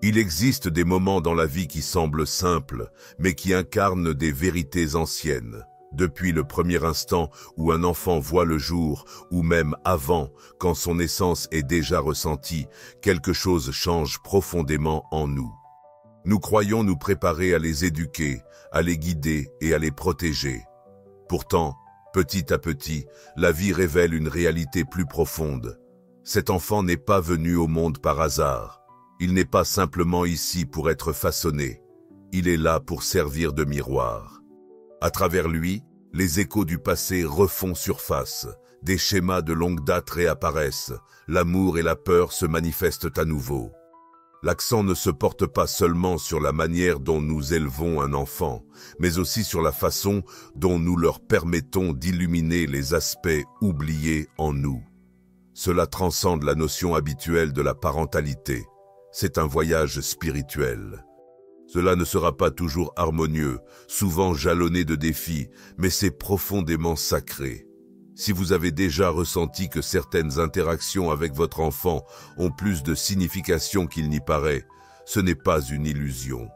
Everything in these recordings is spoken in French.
Il existe des moments dans la vie qui semblent simples, mais qui incarnent des vérités anciennes. Depuis le premier instant où un enfant voit le jour, ou même avant, quand son essence est déjà ressentie, quelque chose change profondément en nous. Nous croyons nous préparer à les éduquer, à les guider et à les protéger. Pourtant, petit à petit, la vie révèle une réalité plus profonde. Cet enfant n'est pas venu au monde par hasard. Il n'est pas simplement ici pour être façonné. Il est là pour servir de miroir. À travers lui, les échos du passé refont surface. Des schémas de longue date réapparaissent. L'amour et la peur se manifestent à nouveau. L'accent ne se porte pas seulement sur la manière dont nous élevons un enfant, mais aussi sur la façon dont nous leur permettons d'illuminer les aspects oubliés en nous. Cela transcende la notion habituelle de la parentalité. C'est un voyage spirituel. Cela ne sera pas toujours harmonieux, souvent jalonné de défis, mais c'est profondément sacré. Si vous avez déjà ressenti que certaines interactions avec votre enfant ont plus de signification qu'il n'y paraît, ce n'est pas une illusion.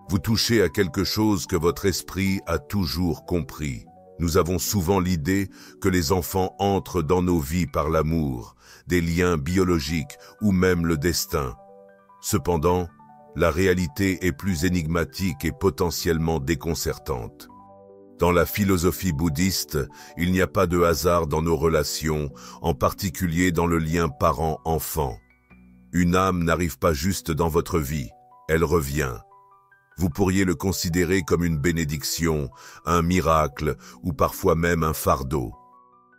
Vous touchez à quelque chose que votre esprit a toujours compris. Nous avons souvent l'idée que les enfants entrent dans nos vies par l'amour, des liens biologiques ou même le destin. Cependant, la réalité est plus énigmatique et potentiellement déconcertante. Dans la philosophie bouddhiste, il n'y a pas de hasard dans nos relations, en particulier dans le lien parent-enfant. Une âme n'arrive pas juste dans votre vie, elle revient. Vous pourriez le considérer comme une bénédiction, un miracle ou parfois même un fardeau.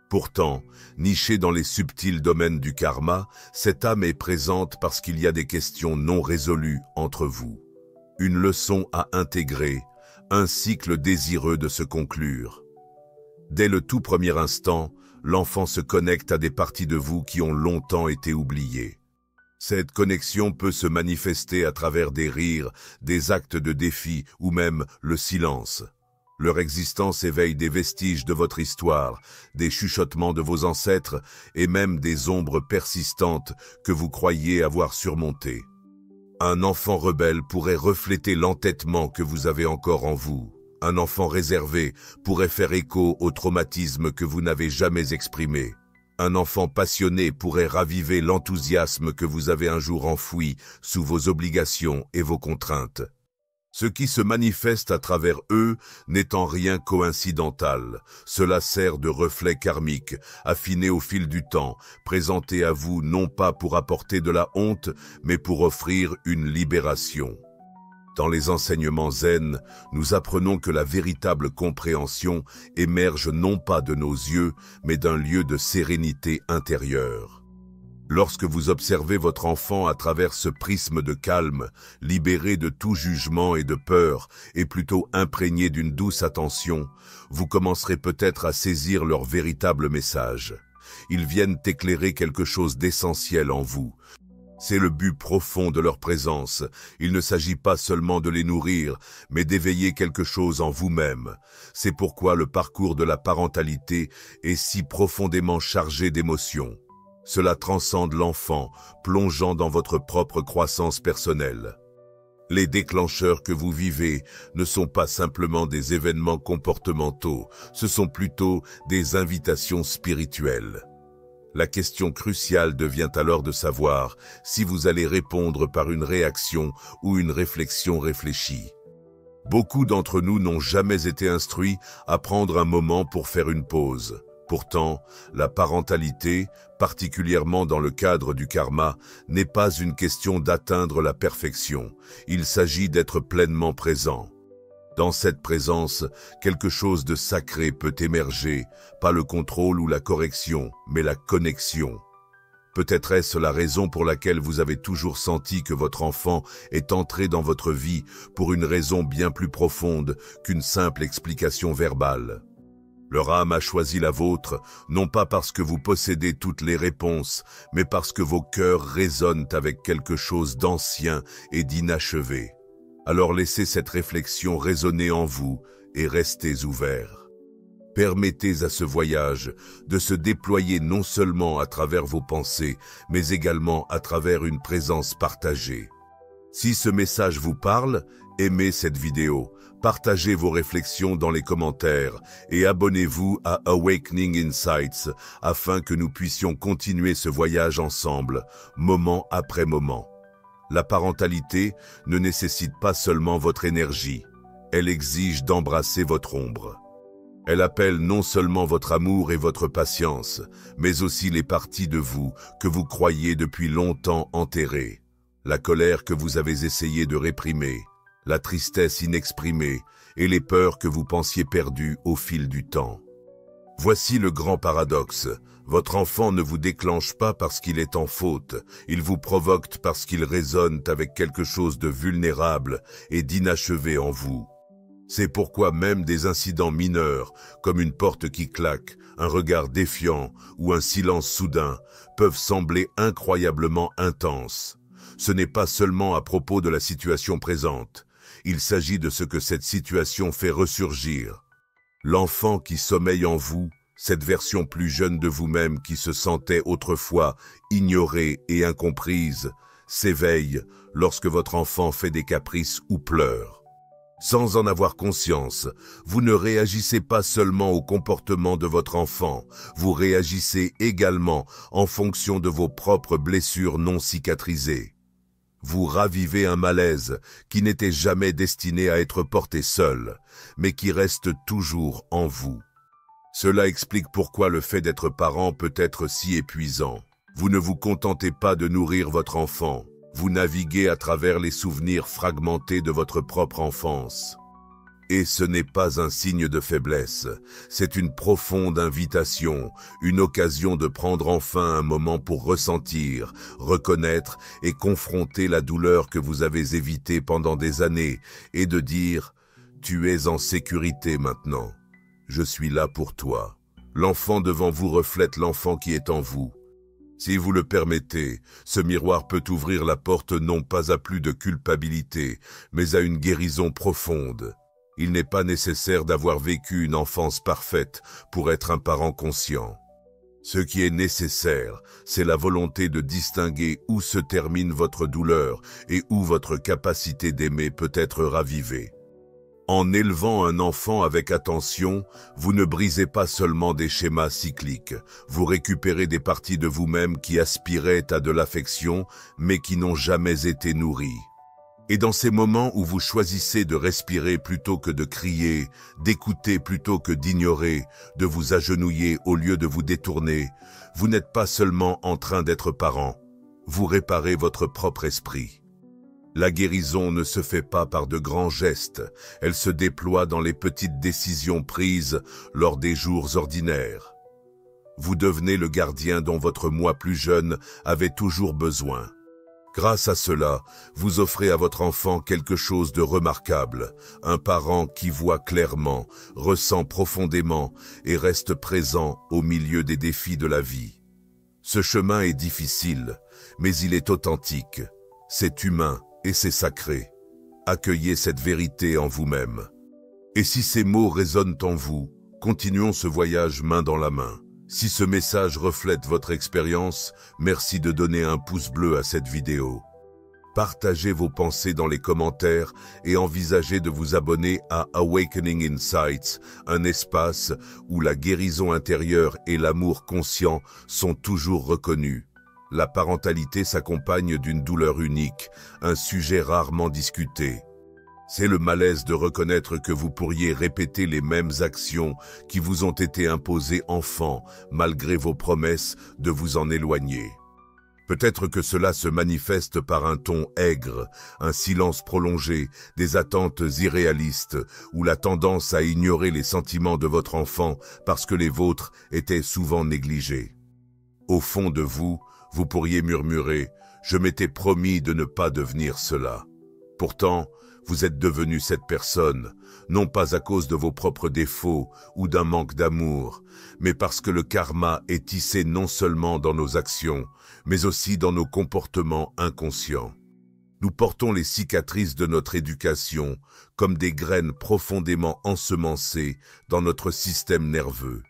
Pourtant, nichée dans les subtils domaines du karma, cette âme est présente parce qu'il y a des questions non résolues entre vous. Une leçon à intégrer, un cycle désireux de se conclure. Dès le tout premier instant, l'enfant se connecte à des parties de vous qui ont longtemps été oubliées. Cette connexion peut se manifester à travers des rires, des actes de défi ou même le silence. Leur existence éveille des vestiges de votre histoire, des chuchotements de vos ancêtres et même des ombres persistantes que vous croyiez avoir surmontées. Un enfant rebelle pourrait refléter l'entêtement que vous avez encore en vous. Un enfant réservé pourrait faire écho au traumatisme que vous n'avez jamais exprimé. Un enfant passionné pourrait raviver l'enthousiasme que vous avez un jour enfoui sous vos obligations et vos contraintes. Ce qui se manifeste à travers eux n'est en rien coïncidental. Cela sert de reflet karmique, affiné au fil du temps, présenté à vous non pas pour apporter de la honte, mais pour offrir une libération. Dans les enseignements zen, nous apprenons que la véritable compréhension émerge non pas de nos yeux, mais d'un lieu de sérénité intérieure. Lorsque vous observez votre enfant à travers ce prisme de calme, libéré de tout jugement et de peur, et plutôt imprégné d'une douce attention, vous commencerez peut-être à saisir leur véritable message. Ils viennent éclairer quelque chose d'essentiel en vous. C'est le but profond de leur présence. Il ne s'agit pas seulement de les nourrir, mais d'éveiller quelque chose en vous-même. C'est pourquoi le parcours de la parentalité est si profondément chargé d'émotions. Cela transcende l'enfant, plongeant dans votre propre croissance personnelle. Les déclencheurs que vous vivez ne sont pas simplement des événements comportementaux, ce sont plutôt des invitations spirituelles. La question cruciale devient alors de savoir si vous allez répondre par une réaction ou une réflexion réfléchie. Beaucoup d'entre nous n'ont jamais été instruits à prendre un moment pour faire une pause. Pourtant, la parentalité, particulièrement dans le cadre du karma, n'est pas une question d'atteindre la perfection. Il s'agit d'être pleinement présent. Dans cette présence, quelque chose de sacré peut émerger, pas le contrôle ou la correction, mais la connexion. Peut-être est-ce la raison pour laquelle vous avez toujours senti que votre enfant est entré dans votre vie pour une raison bien plus profonde qu'une simple explication verbale. Leur âme a choisi la vôtre, non pas parce que vous possédez toutes les réponses, mais parce que vos cœurs résonnent avec quelque chose d'ancien et d'inachevé. Alors laissez cette réflexion résonner en vous et restez ouverts. Permettez à ce voyage de se déployer non seulement à travers vos pensées, mais également à travers une présence partagée. Si ce message vous parle, aimez cette vidéo, partagez vos réflexions dans les commentaires et abonnez-vous à Awakening Insights afin que nous puissions continuer ce voyage ensemble, moment après moment. La parentalité ne nécessite pas seulement votre énergie, elle exige d'embrasser votre ombre. Elle appelle non seulement votre amour et votre patience, mais aussi les parties de vous que vous croyez depuis longtemps enterrées. La colère que vous avez essayé de réprimer, la tristesse inexprimée et les peurs que vous pensiez perdues au fil du temps. Voici le grand paradoxe. Votre enfant ne vous déclenche pas parce qu'il est en faute, il vous provoque parce qu'il résonne avec quelque chose de vulnérable et d'inachevé en vous. C'est pourquoi même des incidents mineurs, comme une porte qui claque, un regard défiant ou un silence soudain, peuvent sembler incroyablement intenses. Ce n'est pas seulement à propos de la situation présente, il s'agit de ce que cette situation fait ressurgir. L'enfant qui sommeille en vous, cette version plus jeune de vous-même qui se sentait autrefois ignorée et incomprise, s'éveille lorsque votre enfant fait des caprices ou pleure. Sans en avoir conscience, vous ne réagissez pas seulement au comportement de votre enfant, vous réagissez également en fonction de vos propres blessures non cicatrisées. Vous ravivez un malaise qui n'était jamais destiné à être porté seul, mais qui reste toujours en vous. Cela explique pourquoi le fait d'être parent peut être si épuisant. Vous ne vous contentez pas de nourrir votre enfant. Vous naviguez à travers les souvenirs fragmentés de votre propre enfance. Et ce n'est pas un signe de faiblesse, c'est une profonde invitation, une occasion de prendre enfin un moment pour ressentir, reconnaître et confronter la douleur que vous avez évitée pendant des années et de dire « Tu es en sécurité maintenant, je suis là pour toi ». L'enfant devant vous reflète l'enfant qui est en vous. Si vous le permettez, ce miroir peut ouvrir la porte non pas à plus de culpabilité, mais à une guérison profonde. Il n'est pas nécessaire d'avoir vécu une enfance parfaite pour être un parent conscient. Ce qui est nécessaire, c'est la volonté de distinguer où se termine votre douleur et où votre capacité d'aimer peut être ravivée. En élevant un enfant avec attention, vous ne brisez pas seulement des schémas cycliques, vous récupérez des parties de vous-même qui aspiraient à de l'affection, mais qui n'ont jamais été nourries. Et dans ces moments où vous choisissez de respirer plutôt que de crier, d'écouter plutôt que d'ignorer, de vous agenouiller au lieu de vous détourner, vous n'êtes pas seulement en train d'être parent, vous réparez votre propre esprit. La guérison ne se fait pas par de grands gestes, elle se déploie dans les petites décisions prises lors des jours ordinaires. Vous devenez le gardien dont votre moi plus jeune avait toujours besoin. Grâce à cela, vous offrez à votre enfant quelque chose de remarquable, un parent qui voit clairement, ressent profondément et reste présent au milieu des défis de la vie. Ce chemin est difficile, mais il est authentique, c'est humain. Et c'est sacré. Accueillez cette vérité en vous-même. Et si ces mots résonnent en vous, continuons ce voyage main dans la main. Si ce message reflète votre expérience, merci de donner un pouce bleu à cette vidéo. Partagez vos pensées dans les commentaires et envisagez de vous abonner à Awakening Insights, un espace où la guérison intérieure et l'amour conscient sont toujours reconnus. La parentalité s'accompagne d'une douleur unique, un sujet rarement discuté. C'est le malaise de reconnaître que vous pourriez répéter les mêmes actions qui vous ont été imposées enfant, malgré vos promesses de vous en éloigner. Peut-être que cela se manifeste par un ton aigre, un silence prolongé, des attentes irréalistes ou la tendance à ignorer les sentiments de votre enfant parce que les vôtres étaient souvent négligés. Au fond de vous, vous pourriez murmurer « Je m'étais promis de ne pas devenir cela ». Pourtant, vous êtes devenu cette personne, non pas à cause de vos propres défauts ou d'un manque d'amour, mais parce que le karma est tissé non seulement dans nos actions, mais aussi dans nos comportements inconscients. Nous portons les cicatrices de notre éducation comme des graines profondément ensemencées dans notre système nerveux.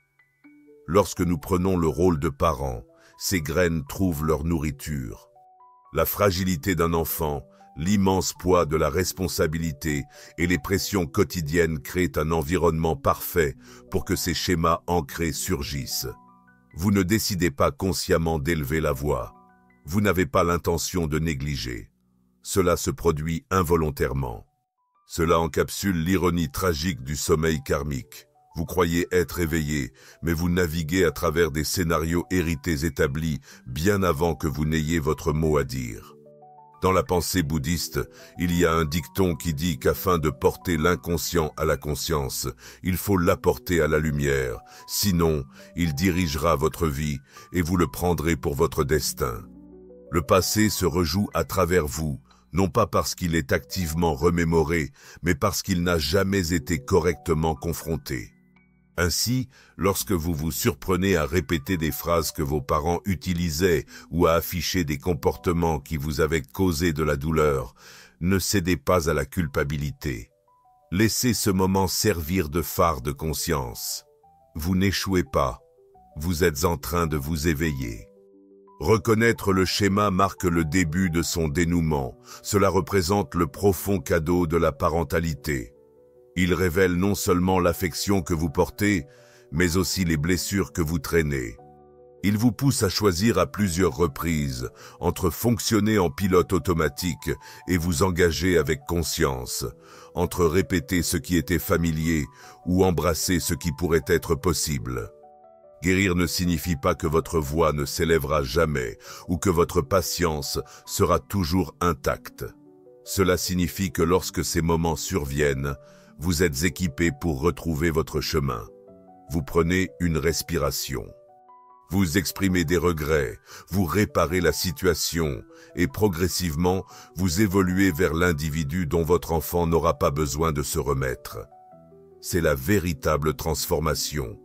Lorsque nous prenons le rôle de parents, ces graines trouvent leur nourriture. La fragilité d'un enfant, L'immense poids de la responsabilité et les pressions quotidiennes créent un environnement parfait pour que ces schémas ancrés surgissent. Vous ne décidez pas consciemment d'élever la voix. Vous n'avez pas l'intention de négliger. Cela se produit involontairement. Cela encapsule l'ironie tragique du sommeil karmique. Vous croyez être éveillé, mais vous naviguez à travers des scénarios hérités établis bien avant que vous n'ayez votre mot à dire. Dans la pensée bouddhiste, il y a un dicton qui dit qu'afin de porter l'inconscient à la conscience, il faut l'apporter à la lumière, sinon il dirigera votre vie et vous le prendrez pour votre destin. Le passé se rejoue à travers vous, non pas parce qu'il est activement remémoré, mais parce qu'il n'a jamais été correctement confronté. Ainsi, lorsque vous vous surprenez à répéter des phrases que vos parents utilisaient ou à afficher des comportements qui vous avaient causé de la douleur, ne cédez pas à la culpabilité. Laissez ce moment servir de phare de conscience. Vous n'échouez pas, vous êtes en train de vous éveiller. Reconnaître le schéma marque le début de son dénouement. Cela représente le profond cadeau de la parentalité. Il révèle non seulement l'affection que vous portez, mais aussi les blessures que vous traînez. Il vous pousse à choisir à plusieurs reprises entre fonctionner en pilote automatique et vous engager avec conscience, entre répéter ce qui était familier ou embrasser ce qui pourrait être possible. Guérir ne signifie pas que votre voix ne s'élèvera jamais ou que votre patience sera toujours intacte. Cela signifie que lorsque ces moments surviennent, vous êtes équipé pour retrouver votre chemin. Vous prenez une respiration. Vous exprimez des regrets, vous réparez la situation et progressivement, vous évoluez vers l'individu dont votre enfant n'aura pas besoin de se remettre. C'est la véritable transformation.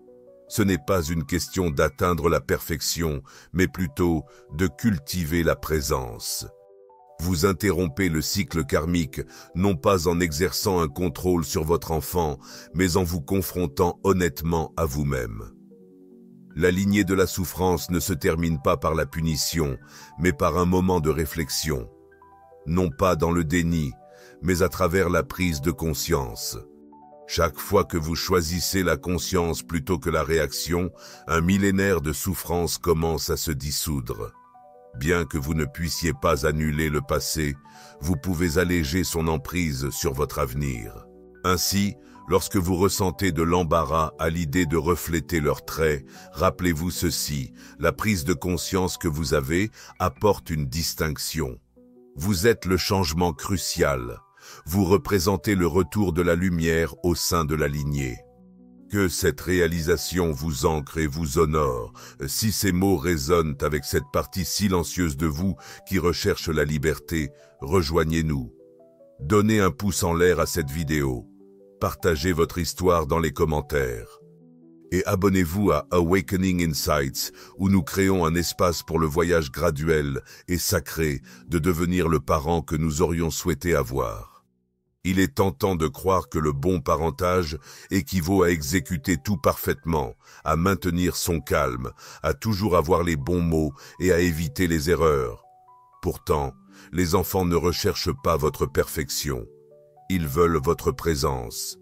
Ce n'est pas une question d'atteindre la perfection, mais plutôt de cultiver la présence. Vous interrompez le cycle karmique, non pas en exerçant un contrôle sur votre enfant, mais en vous confrontant honnêtement à vous-même. La lignée de la souffrance ne se termine pas par la punition, mais par un moment de réflexion. Non pas dans le déni, mais à travers la prise de conscience. Chaque fois que vous choisissez la conscience plutôt que la réaction, un millénaire de souffrance commence à se dissoudre. Bien que vous ne puissiez pas annuler le passé, vous pouvez alléger son emprise sur votre avenir. Ainsi, lorsque vous ressentez de l'embarras à l'idée de refléter leurs traits, rappelez-vous ceci, la prise de conscience que vous avez apporte une distinction. Vous êtes le changement crucial. Vous représentez le retour de la lumière au sein de la lignée. Que cette réalisation vous ancre et vous honore. Si ces mots résonnent avec cette partie silencieuse de vous qui recherche la liberté, rejoignez-nous. Donnez un pouce en l'air à cette vidéo. Partagez votre histoire dans les commentaires. Et abonnez-vous à Awakening Insights, où nous créons un espace pour le voyage graduel et sacré de devenir le parent que nous aurions souhaité avoir. Il est tentant de croire que le bon parentage équivaut à exécuter tout parfaitement, à maintenir son calme, à toujours avoir les bons mots et à éviter les erreurs. Pourtant, les enfants ne recherchent pas votre perfection. Ils veulent votre présence.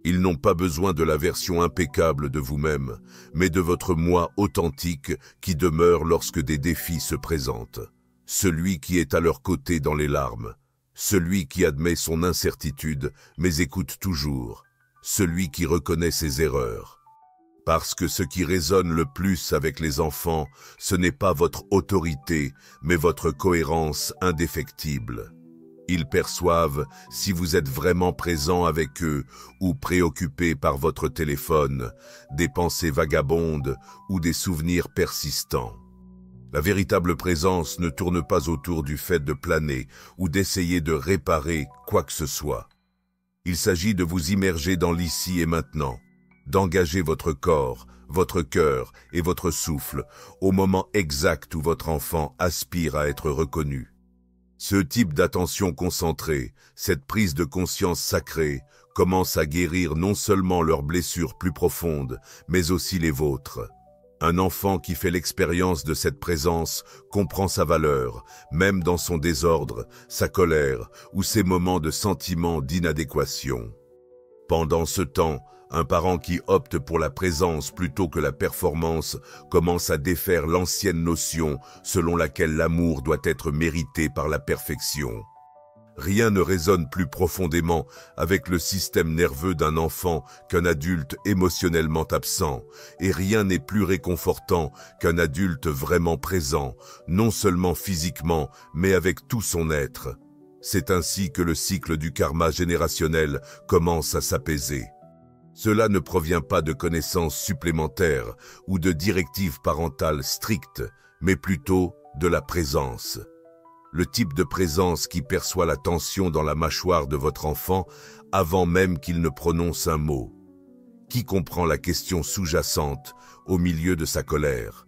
Ils n'ont pas besoin de la version impeccable de vous-même, mais de votre moi authentique qui demeure lorsque des défis se présentent. Celui qui est à leur côté dans les larmes. Celui qui admet son incertitude, mais écoute toujours. Celui qui reconnaît ses erreurs. Parce que ce qui résonne le plus avec les enfants, ce n'est pas votre autorité, mais votre cohérence indéfectible. Ils perçoivent si vous êtes vraiment présent avec eux ou préoccupé par votre téléphone, des pensées vagabondes ou des souvenirs persistants. La véritable présence ne tourne pas autour du fait de planer ou d'essayer de réparer quoi que ce soit. Il s'agit de vous immerger dans l'ici et maintenant, d'engager votre corps, votre cœur et votre souffle au moment exact où votre enfant aspire à être reconnu. Ce type d'attention concentrée, cette prise de conscience sacrée, commence à guérir non seulement leurs blessures plus profondes, mais aussi les vôtres. Un enfant qui fait l'expérience de cette présence comprend sa valeur, même dans son désordre, sa colère ou ses moments de sentiment d'inadéquation. Pendant ce temps, un parent qui opte pour la présence plutôt que la performance commence à défaire l'ancienne notion selon laquelle l'amour doit être mérité par la perfection. Rien ne résonne plus profondément avec le système nerveux d'un enfant qu'un adulte émotionnellement absent, et rien n'est plus réconfortant qu'un adulte vraiment présent, non seulement physiquement, mais avec tout son être. C'est ainsi que le cycle du karma générationnel commence à s'apaiser. Cela ne provient pas de connaissances supplémentaires ou de directives parentales strictes, mais plutôt de la présence. Le type de présence qui perçoit la tension dans la mâchoire de votre enfant avant même qu'il ne prononce un mot. Qui comprend la question sous-jacente au milieu de sa colère?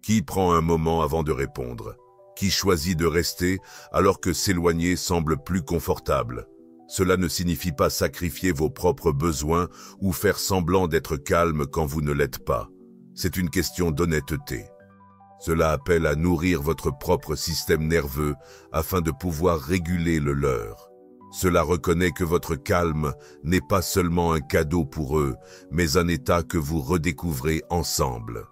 Qui prend un moment avant de répondre? Qui choisit de rester alors que s'éloigner semble plus confortable? Cela ne signifie pas sacrifier vos propres besoins ou faire semblant d'être calme quand vous ne l'êtes pas. C'est une question d'honnêteté. Cela appelle à nourrir votre propre système nerveux afin de pouvoir réguler le leur. Cela reconnaît que votre calme n'est pas seulement un cadeau pour eux, mais un état que vous redécouvrez ensemble.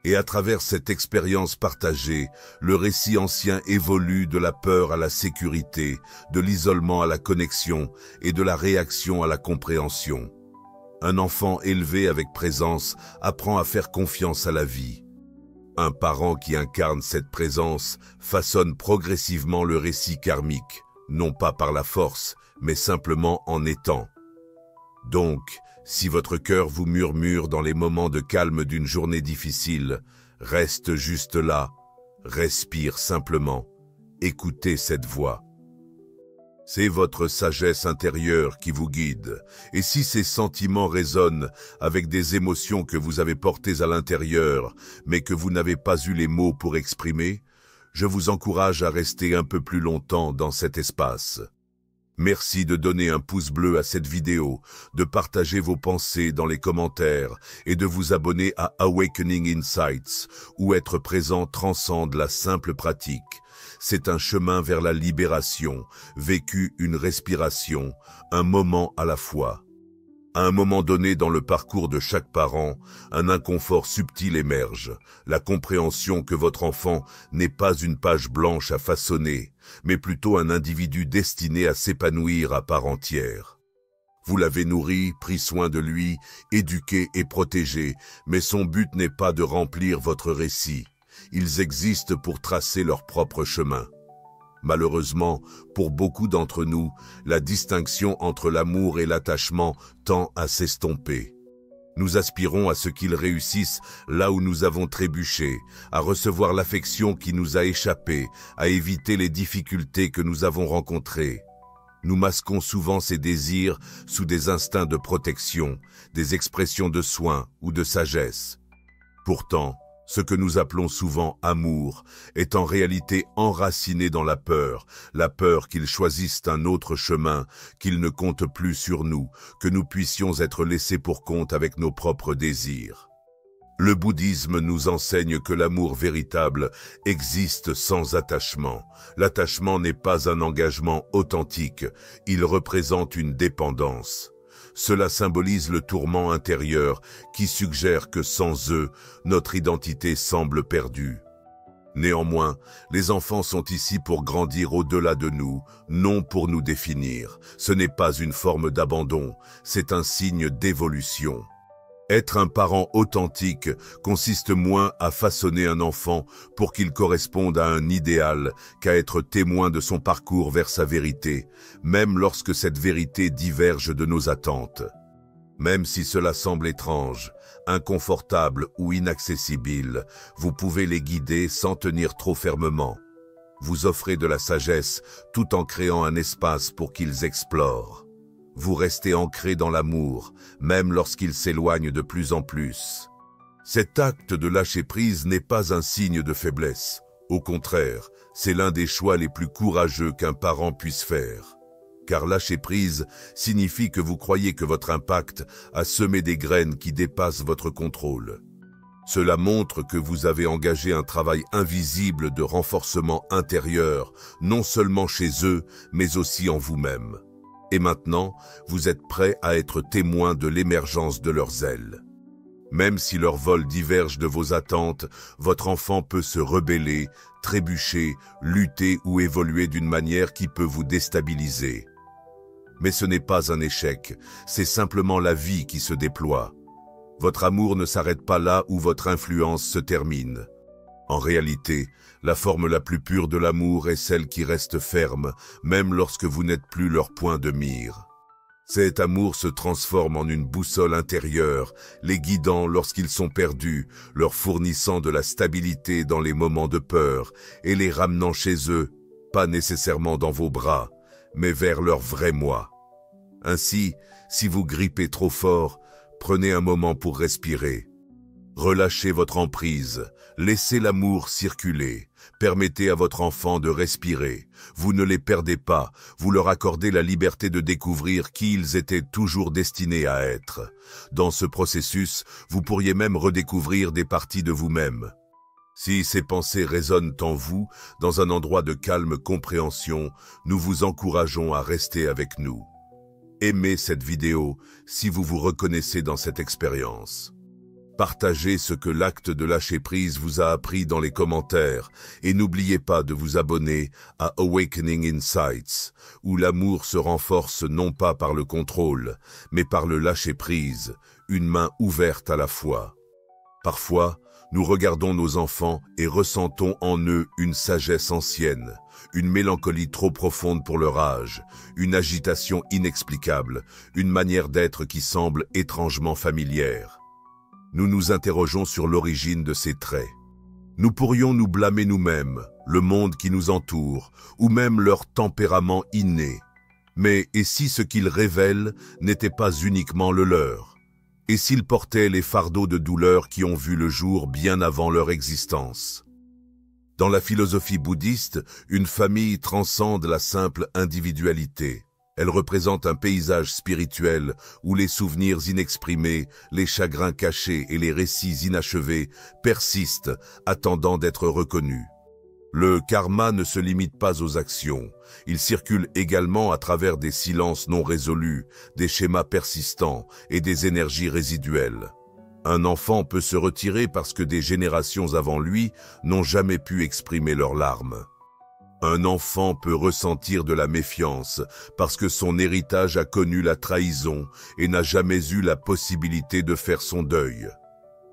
Et à travers cette expérience partagée, le récit ancien évolue de la peur à la sécurité, de l'isolement à la connexion et de la réaction à la compréhension. Un enfant élevé avec présence apprend à faire confiance à la vie. Un parent qui incarne cette présence façonne progressivement le récit karmique, non pas par la force, mais simplement en étant. Donc, si votre cœur vous murmure dans les moments de calme d'une journée difficile, reste juste là, respire simplement, écoutez cette voix. C'est votre sagesse intérieure qui vous guide, et si ces sentiments résonnent avec des émotions que vous avez portées à l'intérieur, mais que vous n'avez pas eu les mots pour exprimer, je vous encourage à rester un peu plus longtemps dans cet espace. Merci de donner un pouce bleu à cette vidéo, de partager vos pensées dans les commentaires et de vous abonner à Awakening Insights, où être présent transcende la simple pratique. C'est un chemin vers la libération, vécu une respiration, un moment à la fois. À un moment donné dans le parcours de chaque parent, un inconfort subtil émerge, la compréhension que votre enfant n'est pas une page blanche à façonner, mais plutôt un individu destiné à s'épanouir à part entière. Vous l'avez nourri, pris soin de lui, éduqué et protégé, mais son but n'est pas de remplir votre récit. Ils existent pour tracer leur propre chemin. Malheureusement, pour beaucoup d'entre nous, la distinction entre l'amour et l'attachement tend à s'estomper. Nous aspirons à ce qu'ils réussissent là où nous avons trébuché, à recevoir l'affection qui nous a échappé, à éviter les difficultés que nous avons rencontrées. Nous masquons souvent ces désirs sous des instincts de protection, des expressions de soin ou de sagesse. Pourtant, ce que nous appelons souvent amour est en réalité enraciné dans la peur qu'ils choisissent un autre chemin, qu'ils ne comptent plus sur nous, que nous puissions être laissés pour compte avec nos propres désirs. Le bouddhisme nous enseigne que l'amour véritable existe sans attachement. L'attachement n'est pas un engagement authentique, il représente une dépendance. Cela symbolise le tourment intérieur qui suggère que sans eux, notre identité semble perdue. Néanmoins, les enfants sont ici pour grandir au-delà de nous, non pour nous définir. Ce n'est pas une forme d'abandon, c'est un signe d'évolution. Être un parent authentique consiste moins à façonner un enfant pour qu'il corresponde à un idéal qu'à être témoin de son parcours vers sa vérité, même lorsque cette vérité diverge de nos attentes. Même si cela semble étrange, inconfortable ou inaccessible, vous pouvez les guider sans tenir trop fermement. Vous offrez de la sagesse tout en créant un espace pour qu'ils explorent. Vous restez ancré dans l'amour, même lorsqu'il s'éloigne de plus en plus. Cet acte de lâcher prise n'est pas un signe de faiblesse. Au contraire, c'est l'un des choix les plus courageux qu'un parent puisse faire. Car lâcher prise signifie que vous croyez que votre impact a semé des graines qui dépassent votre contrôle. Cela montre que vous avez engagé un travail invisible de renforcement intérieur, non seulement chez eux, mais aussi en vous-même. Et maintenant, vous êtes prêt à être témoin de l'émergence de leurs ailes. Même si leur vol diverge de vos attentes, votre enfant peut se rebeller, trébucher, lutter ou évoluer d'une manière qui peut vous déstabiliser. Mais ce n'est pas un échec, c'est simplement la vie qui se déploie. Votre amour ne s'arrête pas là où votre influence se termine. En réalité, la forme la plus pure de l'amour est celle qui reste ferme, même lorsque vous n'êtes plus leur point de mire. Cet amour se transforme en une boussole intérieure, les guidant lorsqu'ils sont perdus, leur fournissant de la stabilité dans les moments de peur et les ramenant chez eux, pas nécessairement dans vos bras, mais vers leur vrai moi. Ainsi, si vous grippez trop fort, prenez un moment pour respirer. Relâchez votre emprise, laissez l'amour circuler, permettez à votre enfant de respirer. Vous ne les perdez pas, vous leur accordez la liberté de découvrir qui ils étaient toujours destinés à être. Dans ce processus, vous pourriez même redécouvrir des parties de vous-même. Si ces pensées résonnent en vous, dans un endroit de calme compréhension, nous vous encourageons à rester avec nous. Aimez cette vidéo si vous vous reconnaissez dans cette expérience. Partagez ce que l'acte de lâcher prise vous a appris dans les commentaires et n'oubliez pas de vous abonner à Awakening Insights, où l'amour se renforce non pas par le contrôle, mais par le lâcher prise, une main ouverte à la fois. Parfois, nous regardons nos enfants et ressentons en eux une sagesse ancienne, une mélancolie trop profonde pour leur âge, une agitation inexplicable, une manière d'être qui semble étrangement familière. Nous nous interrogeons sur l'origine de ces traits. Nous pourrions nous blâmer nous-mêmes, le monde qui nous entoure, ou même leur tempérament inné. Mais et si ce qu'ils révèlent n'était pas uniquement le leur? Et s'ils portaient les fardeaux de douleur qui ont vu le jour bien avant leur existence? Dans la philosophie bouddhiste, une famille transcende la simple individualité. Elle représente un paysage spirituel où les souvenirs inexprimés, les chagrins cachés et les récits inachevés persistent, attendant d'être reconnus. Le karma ne se limite pas aux actions. Il circule également à travers des silences non résolus, des schémas persistants et des énergies résiduelles. Un enfant peut se retirer parce que des générations avant lui n'ont jamais pu exprimer leurs larmes. Un enfant peut ressentir de la méfiance parce que son héritage a connu la trahison et n'a jamais eu la possibilité de faire son deuil.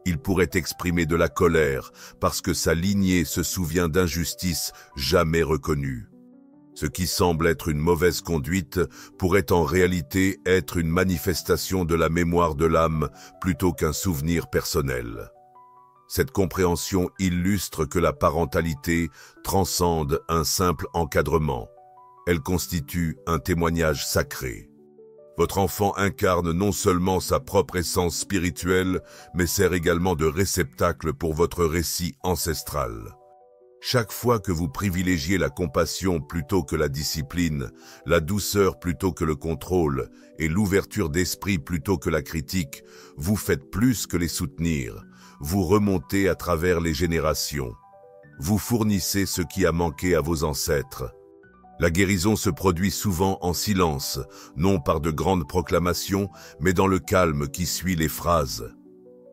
Il pourrait exprimer de la colère parce que sa lignée se souvient d'injustices jamais reconnues. Ce qui semble être une mauvaise conduite pourrait en réalité être une manifestation de la mémoire de l'âme plutôt qu'un souvenir personnel. Cette compréhension illustre que la parentalité transcende un simple encadrement. Elle constitue un témoignage sacré. Votre enfant incarne non seulement sa propre essence spirituelle, mais sert également de réceptacle pour votre récit ancestral. Chaque fois que vous privilégiez la compassion plutôt que la discipline, la douceur plutôt que le contrôle et l'ouverture d'esprit plutôt que la critique, vous faites plus que les soutenir. Vous remontez à travers les générations. Vous fournissez ce qui a manqué à vos ancêtres. La guérison se produit souvent en silence, non par de grandes proclamations, mais dans le calme qui suit les phrases.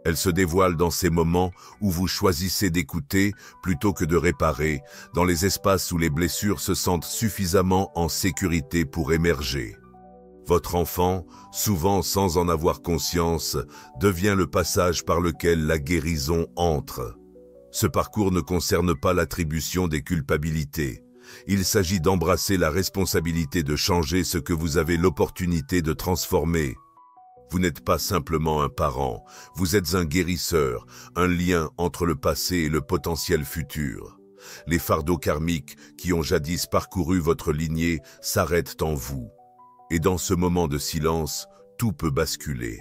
Elle se dévoile dans ces moments où vous choisissez d'écouter plutôt que de réparer, dans les espaces où les blessures se sentent suffisamment en sécurité pour émerger. Votre enfant, souvent sans en avoir conscience, devient le passage par lequel la guérison entre. Ce parcours ne concerne pas l'attribution des culpabilités. Il s'agit d'embrasser la responsabilité de changer ce que vous avez l'opportunité de transformer. Vous n'êtes pas simplement un parent, vous êtes un guérisseur, un lien entre le passé et le potentiel futur. Les fardeaux karmiques qui ont jadis parcouru votre lignée s'arrêtent en vous. Et dans ce moment de silence, tout peut basculer.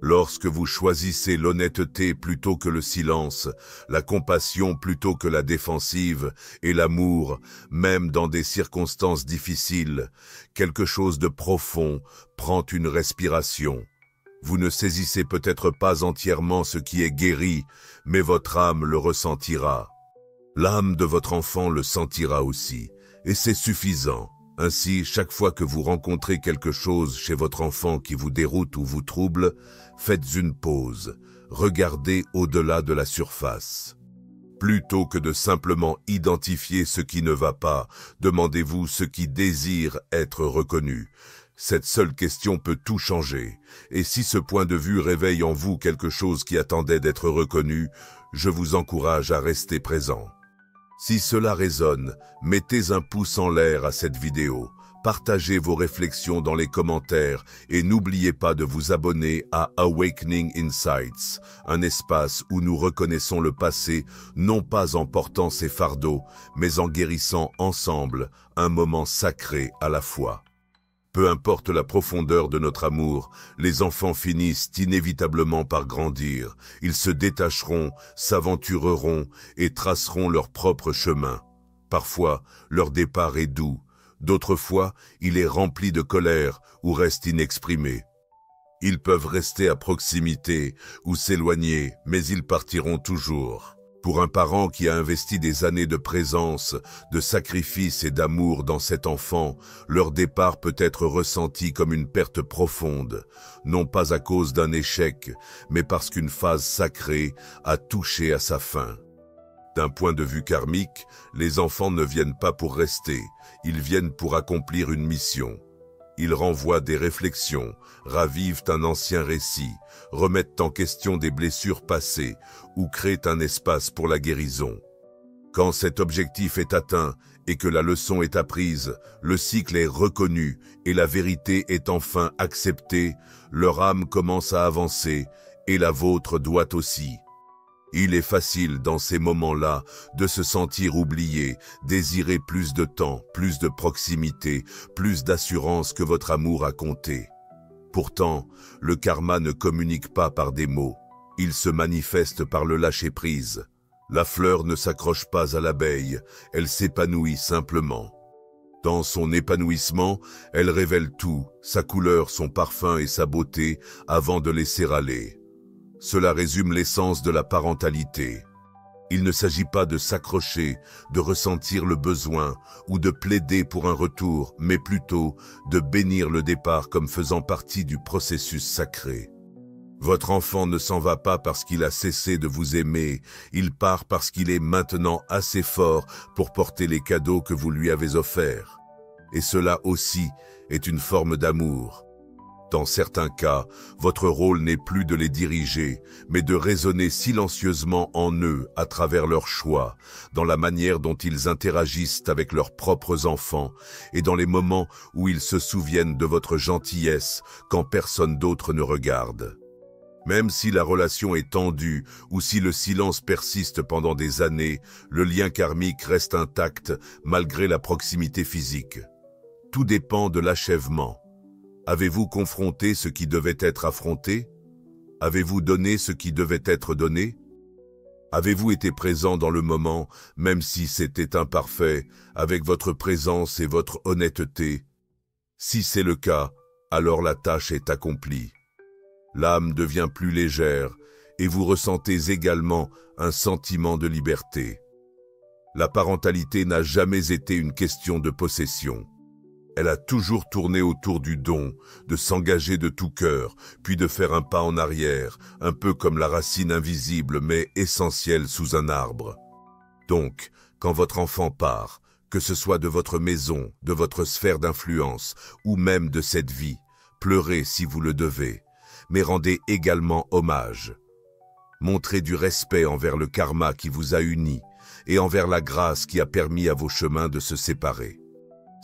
Lorsque vous choisissez l'honnêteté plutôt que le silence, la compassion plutôt que la défensive, et l'amour, même dans des circonstances difficiles, quelque chose de profond prend une respiration. Vous ne saisissez peut-être pas entièrement ce qui est guéri, mais votre âme le ressentira. L'âme de votre enfant le sentira aussi, et c'est suffisant. Ainsi, chaque fois que vous rencontrez quelque chose chez votre enfant qui vous déroute ou vous trouble, faites une pause, regardez au-delà de la surface. Plutôt que de simplement identifier ce qui ne va pas, demandez-vous ce qui désire être reconnu. Cette seule question peut tout changer, et si ce point de vue réveille en vous quelque chose qui attendait d'être reconnu, je vous encourage à rester présent. Si cela résonne, mettez un pouce en l'air à cette vidéo, partagez vos réflexions dans les commentaires et n'oubliez pas de vous abonner à Awakening Insights, un espace où nous reconnaissons le passé, non pas en portant ses fardeaux, mais en guérissant ensemble un moment sacré à la fois. Peu importe la profondeur de notre amour, les enfants finissent inévitablement par grandir. Ils se détacheront, s'aventureront et traceront leur propre chemin. Parfois, leur départ est doux. D'autres fois, il est rempli de colère ou reste inexprimé. Ils peuvent rester à proximité ou s'éloigner, mais ils partiront toujours. Pour un parent qui a investi des années de présence, de sacrifice et d'amour dans cet enfant, leur départ peut être ressenti comme une perte profonde, non pas à cause d'un échec, mais parce qu'une phase sacrée a touché à sa fin. D'un point de vue karmique, les enfants ne viennent pas pour rester, ils viennent pour accomplir une mission. Ils renvoient des réflexions, ravivent un ancien récit, remettent en question des blessures passées ou créent un espace pour la guérison. Quand cet objectif est atteint et que la leçon est apprise, le cycle est reconnu et la vérité est enfin acceptée, leur âme commence à avancer et la vôtre doit aussi. Il est facile dans ces moments-là de se sentir oublié, désirer plus de temps, plus de proximité, plus d'assurance que votre amour a compté. Pourtant, le karma ne communique pas par des mots, il se manifeste par le lâcher-prise. La fleur ne s'accroche pas à l'abeille, elle s'épanouit simplement. Dans son épanouissement, elle révèle tout, sa couleur, son parfum et sa beauté, avant de laisser aller. Cela résume l'essence de la parentalité. Il ne s'agit pas de s'accrocher, de ressentir le besoin ou de plaider pour un retour, mais plutôt de bénir le départ comme faisant partie du processus sacré. Votre enfant ne s'en va pas parce qu'il a cessé de vous aimer, il part parce qu'il est maintenant assez fort pour porter les cadeaux que vous lui avez offerts. Et cela aussi est une forme d'amour. Dans certains cas, votre rôle n'est plus de les diriger, mais de résonner silencieusement en eux à travers leurs choix, dans la manière dont ils interagissent avec leurs propres enfants et dans les moments où ils se souviennent de votre gentillesse quand personne d'autre ne regarde. Même si la relation est tendue ou si le silence persiste pendant des années, le lien karmique reste intact malgré la proximité physique. Tout dépend de l'achèvement. Avez-vous confronté ce qui devait être affronté? Avez-vous donné ce qui devait être donné? Avez-vous été présent dans le moment, même si c'était imparfait, avec votre présence et votre honnêteté? Si c'est le cas, alors la tâche est accomplie. L'âme devient plus légère et vous ressentez également un sentiment de liberté. La parentalité n'a jamais été une question de possession. Elle a toujours tourné autour du don, de s'engager de tout cœur, puis de faire un pas en arrière, un peu comme la racine invisible mais essentielle sous un arbre. Donc, quand votre enfant part, que ce soit de votre maison, de votre sphère d'influence, ou même de cette vie, pleurez si vous le devez, mais rendez également hommage. Montrez du respect envers le karma qui vous a unis et envers la grâce qui a permis à vos chemins de se séparer.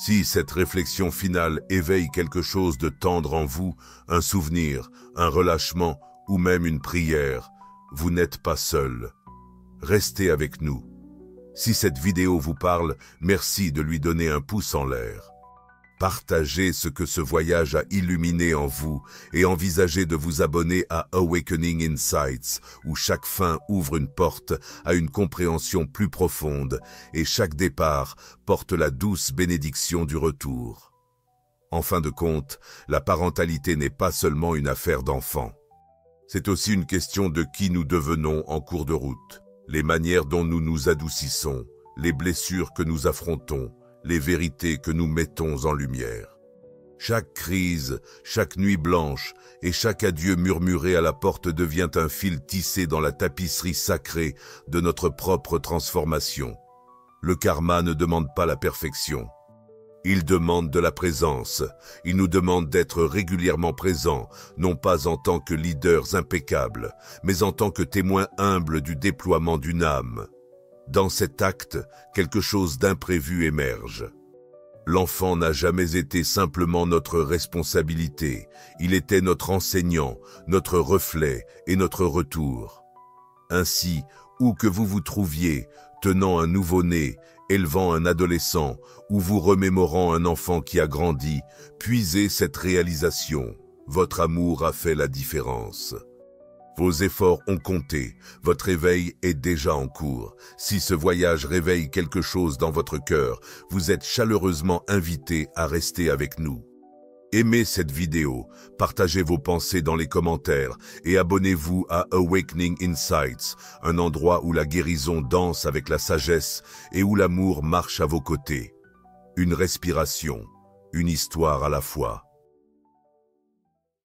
Si cette réflexion finale éveille quelque chose de tendre en vous, un souvenir, un relâchement ou même une prière, vous n'êtes pas seul. Restez avec nous. Si cette vidéo vous parle, merci de lui donner un pouce en l'air. Partagez ce que ce voyage a illuminé en vous et envisagez de vous abonner à Awakening Insights, où chaque fin ouvre une porte à une compréhension plus profonde et chaque départ porte la douce bénédiction du retour. En fin de compte, la parentalité n'est pas seulement une affaire d'enfant. C'est aussi une question de qui nous devenons en cours de route, les manières dont nous nous adoucissons, les blessures que nous affrontons, les vérités que nous mettons en lumière. Chaque crise, chaque nuit blanche et chaque adieu murmuré à la porte devient un fil tissé dans la tapisserie sacrée de notre propre transformation. Le karma ne demande pas la perfection. Il demande de la présence. Il nous demande d'être régulièrement présents, non pas en tant que leaders impeccables, mais en tant que témoins humbles du déploiement d'une âme. Dans cet acte, quelque chose d'imprévu émerge. L'enfant n'a jamais été simplement notre responsabilité, il était notre enseignant, notre reflet et notre retour. Ainsi, où que vous vous trouviez, tenant un nouveau-né, élevant un adolescent ou vous remémorant un enfant qui a grandi, puisez cette réalisation. Votre amour a fait la différence. Vos efforts ont compté, votre éveil est déjà en cours. Si ce voyage réveille quelque chose dans votre cœur, vous êtes chaleureusement invité à rester avec nous. Aimez cette vidéo, partagez vos pensées dans les commentaires et abonnez-vous à Awakening Insights, un endroit où la guérison danse avec la sagesse et où l'amour marche à vos côtés. Une respiration, une histoire à la fois.